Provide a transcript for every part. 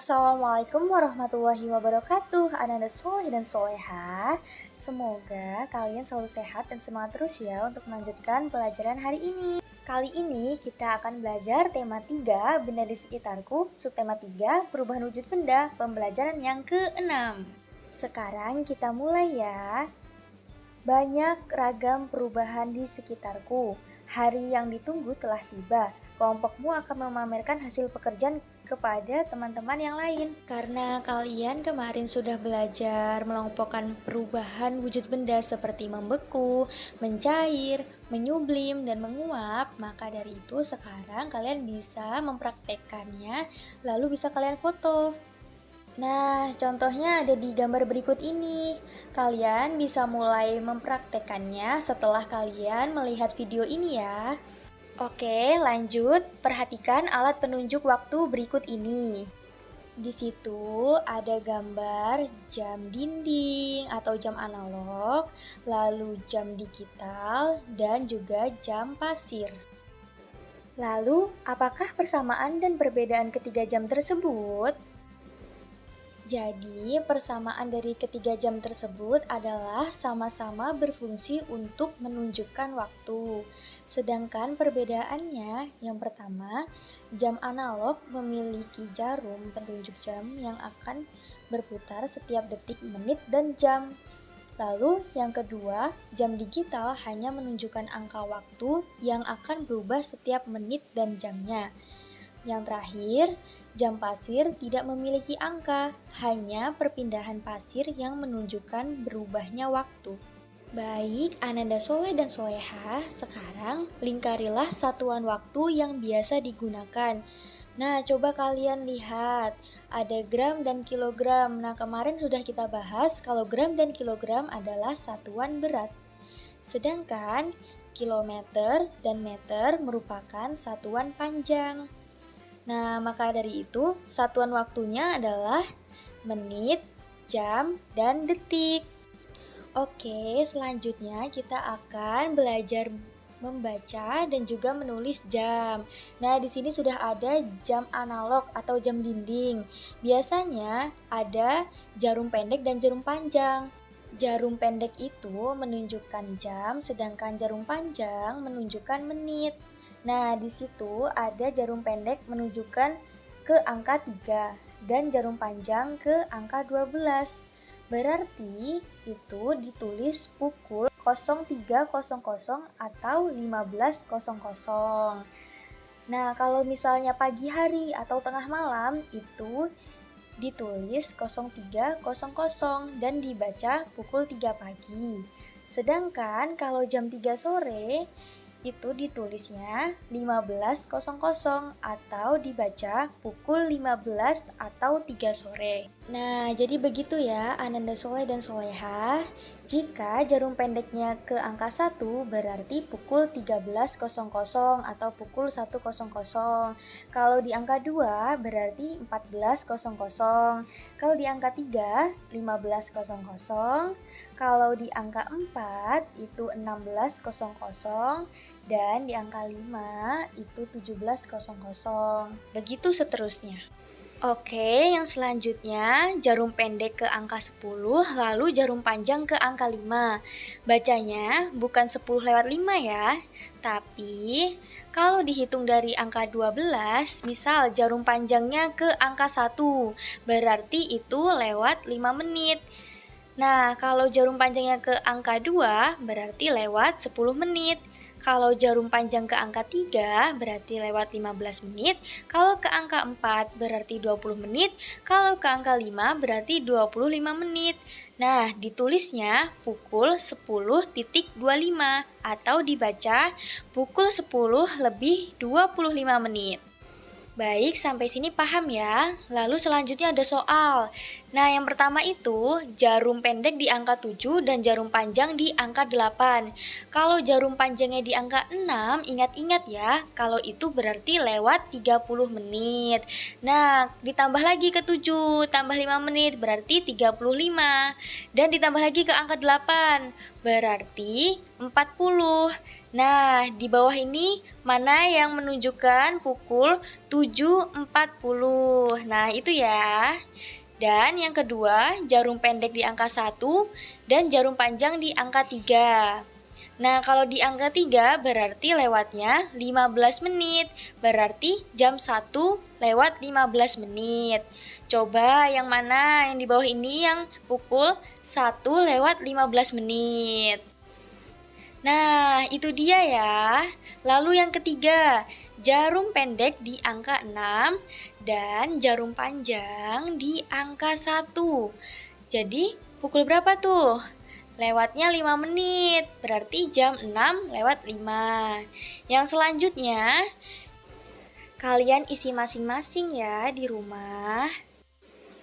Assalamualaikum warahmatullahi wabarakatuh. Anak-anak soleh dan solehah. Semoga kalian selalu sehat dan semangat terus ya untuk melanjutkan pelajaran hari ini. Kali ini kita akan belajar tema 3 benda di sekitarku, subtema 3 perubahan wujud benda, pembelajaran yang ke-6. Sekarang kita mulai ya. Banyak ragam perubahan di sekitarku. Hari yang ditunggu telah tiba. Kelompokmu akan memamerkan hasil pekerjaan kepada teman-teman yang lain. Karena kalian kemarin sudah belajar mengelompokkan perubahan wujud benda seperti membeku, mencair, menyublim, dan menguap, maka dari itu sekarang kalian bisa mempraktekkannya, lalu bisa kalian foto. Nah, contohnya ada di gambar berikut ini. Kalian bisa mulai mempraktekannya setelah kalian melihat video ini ya. Oke, lanjut. Perhatikan alat penunjuk waktu berikut ini. Di situ ada gambar jam dinding atau jam analog, lalu jam digital, dan juga jam pasir. Lalu, apakah persamaan dan perbedaan ketiga jam tersebut? Jadi, persamaan dari ketiga jam tersebut adalah sama-sama berfungsi untuk menunjukkan waktu. Sedangkan perbedaannya, yang pertama, jam analog memiliki jarum penunjuk jam yang akan berputar setiap detik, menit, dan jam. Lalu, yang kedua, jam digital hanya menunjukkan angka waktu yang akan berubah setiap menit dan jamnya. Yang terakhir, jam pasir tidak memiliki angka, hanya perpindahan pasir yang menunjukkan berubahnya waktu. Baik, Ananda Soleh dan Solehah, sekarang lingkarilah satuan waktu yang biasa digunakan. Nah, coba kalian lihat, ada gram dan kilogram. Nah, kemarin sudah kita bahas kalau gram dan kilogram adalah satuan berat. Sedangkan kilometer dan meter merupakan satuan panjang. Nah, maka dari itu, satuan waktunya adalah menit, jam, dan detik. Oke, selanjutnya kita akan belajar membaca dan juga menulis jam. Nah, di sini sudah ada jam analog atau jam dinding. Biasanya ada jarum pendek dan jarum panjang. Jarum pendek itu menunjukkan jam, sedangkan jarum panjang menunjukkan menit. Nah, di situ ada jarum pendek menunjukkan ke angka 3 dan jarum panjang ke angka 12. Berarti itu ditulis pukul 03.00 atau 15.00. Nah, kalau misalnya pagi hari atau tengah malam itu ditulis 03.00 dan dibaca pukul 3 pagi. Sedangkan kalau jam 3 sore itu ditulisnya 15.00 atau dibaca pukul 15 atau 3 sore. Nah, jadi begitu ya Ananda Soleh dan Solehah. Jika jarum pendeknya ke angka 1 berarti pukul 13.00 atau pukul 1.00. Kalau di angka 2 berarti 14.00. Kalau di angka 3 15.00. Kalau di angka 4 itu 16.00 dan di angka 5 itu 17.00. Begitu seterusnya. Oke, yang selanjutnya jarum pendek ke angka 10 lalu jarum panjang ke angka 5. Bacanya bukan 10 lewat 5 ya, tapi kalau dihitung dari angka 12, misal jarum panjangnya ke angka 1, berarti itu lewat 5 menit. Nah, kalau jarum panjangnya ke angka 2 berarti lewat 10 menit. Kalau jarum panjang ke angka 3 berarti lewat 15 menit. Kalau ke angka 4 berarti 20 menit. Kalau ke angka 5 berarti 25 menit. Nah, ditulisnya pukul 10.25 atau dibaca pukul 10 lebih 25 menit. Baik, sampai sini paham ya. Lalu selanjutnya ada soal. Nah, yang pertama itu jarum pendek di angka 7 dan jarum panjang di angka 8. Kalau jarum panjangnya di angka 6, ingat-ingat ya, kalau itu berarti lewat 30 menit. Nah, ditambah lagi ke 7, tambah 5 menit, berarti 35. Dan ditambah lagi ke angka 8, berarti 40. Nah, di bawah ini mana yang menunjukkan pukul 7.40. Nah, itu ya. Dan yang kedua, jarum pendek di angka 1 dan jarum panjang di angka 3. Nah, kalau di angka 3 berarti lewatnya 15 menit. Berarti jam 1 lewat 15 menit. Coba yang mana yang di bawah ini yang pukul 1 lewat 15 menit. Nah, itu dia ya. Lalu yang ketiga, jarum pendek di angka 6 dan jarum panjang di angka 1. Jadi, pukul berapa tuh? Lewatnya 5 menit, berarti jam 6 lewat 5. Yang selanjutnya, kalian isi masing-masing ya di rumah.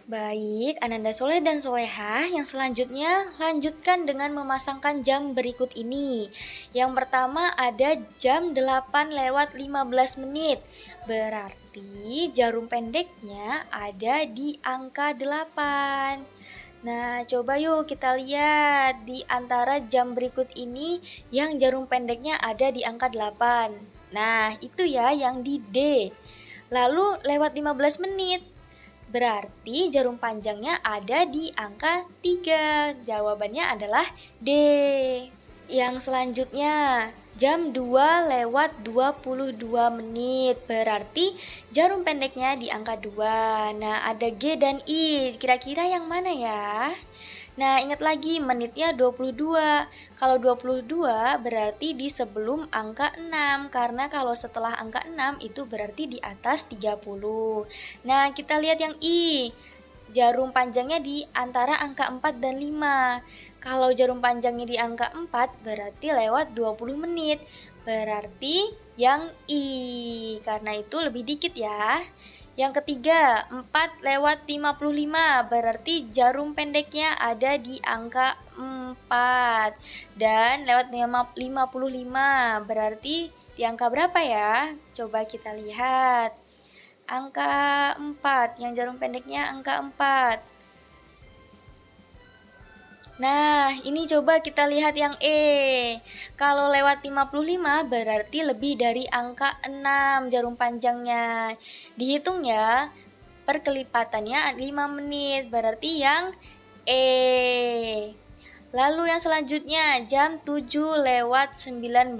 Baik, Ananda Soleh dan Solehah, yang selanjutnya lanjutkan dengan memasangkan jam berikut ini. Yang pertama ada jam 8 lewat 15 menit. Berarti jarum pendeknya ada di angka 8. Nah, coba yuk kita lihat di antara jam berikut ini yang jarum pendeknya ada di angka 8. Nah, itu ya yang di D. Lalu lewat 15 menit. Berarti jarum panjangnya ada di angka 3. Jawabannya adalah D. Yang selanjutnya, jam 2 lewat 22 menit. Berarti jarum pendeknya di angka 2. Nah, ada G dan I. Kira-kira yang mana ya? Nah, ingat lagi menitnya 22. Kalau 22 berarti di sebelum angka 6. Karena kalau setelah angka 6 itu berarti di atas 30. Nah, kita lihat yang I. Jarum panjangnya di antara angka 4 dan 5. Kalau jarum panjangnya di angka 4 berarti lewat 20 menit. Berarti yang I. Karena itu lebih dikit ya. Yang ketiga, 4 lewat 55, berarti jarum pendeknya ada di angka 4. Dan lewat 55, berarti di angka berapa ya? Coba kita lihat. Angka 4, yang jarum pendeknya angka 4. Nah, ini coba kita lihat yang E. Kalau lewat 55 berarti lebih dari angka 6 jarum panjangnya. Dihitung ya, perkelipatannya 5 menit, berarti yang E. Lalu yang selanjutnya, jam 7 lewat 19,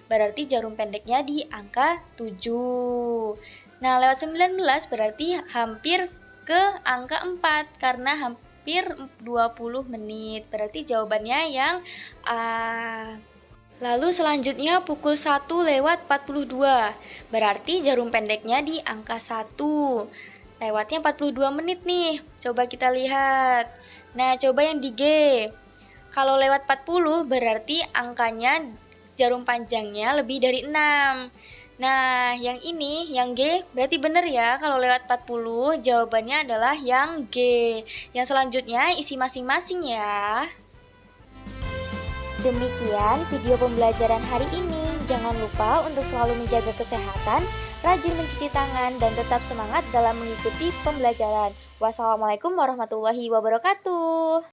berarti jarum pendeknya di angka 7. Nah, lewat 19 berarti hampir ke angka 4, karena hampir 20 menit. Berarti jawabannya yang A. Lalu selanjutnya pukul 1 lewat 42. Berarti jarum pendeknya di angka 1. Lewatnya 42 menit nih. Coba kita lihat. Nah, coba yang di G. Kalau lewat 40 berarti angkanya jarum panjangnya lebih dari 6. Nah, yang ini, yang G, berarti benar ya. Kalau lewat 40, jawabannya adalah yang G. Yang selanjutnya, isi masing-masing ya. Demikian video pembelajaran hari ini. Jangan lupa untuk selalu menjaga kesehatan, rajin mencuci tangan, dan tetap semangat dalam mengikuti pembelajaran. Wassalamualaikum warahmatullahi wabarakatuh.